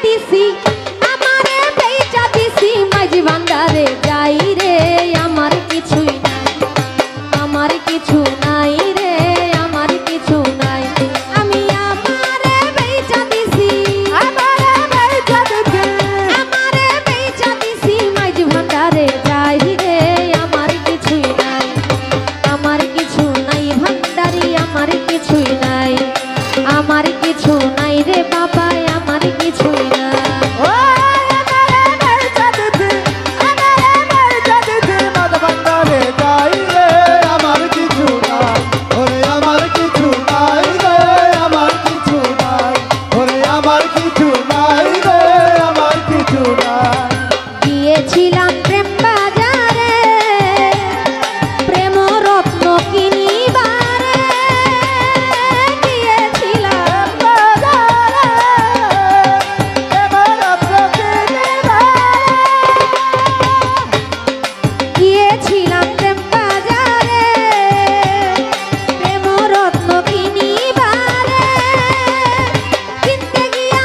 দিছি আমারে বেচা দিছি মাঝ ভান্ডারে যাই রে আমার কিছুই নাই আমার কিছু নাই রে আমার কিছু নাই আমি আমারে বেচা দিছি আমারে বেচা দিছি মাঝ ভান্ডারে যাই রে আমার কিছুই নাই ভান্ডারি আমার কিছুই নাই আমার কিছু নাই রে বাবা আমার কিছুই নাই গিয়েছিলাম প্রেম বাজারে প্রেম রত্ন কিনিবারে গিয়েছিলাম প্রেম বাজারে প্রেম রত্ন কিনিবারে কিনতে গিয়ে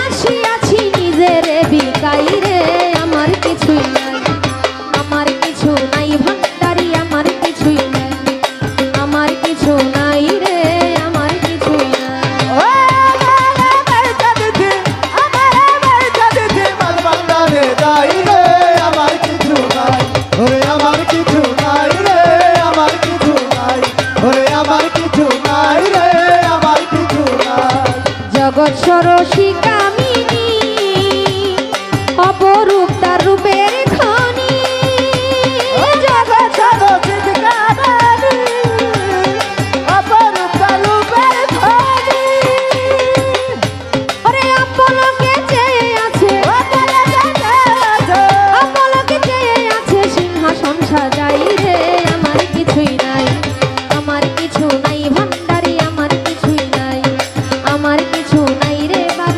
আসিয়াছি নিজেরে বিকাই রে আমার কিছুই নাই ভান্ডারি আমার কিছুই নাই আমার কিছু নাই রে আমার কিছুই জগৎ সরসী কামিনী অপরূপ তার রূপের খনি জগৎ সরসী কামিনী অপরূপ তার রূপের খনি ওরে আপলকে চেয়ে আছে আপলকে চেয়ে আছে সিংহাসন সাজাই রে আমার কিছুই নাই ভান্ডারি আমার কিছুই নাই আমার কিছু নাই রে বাবা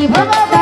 ভোগ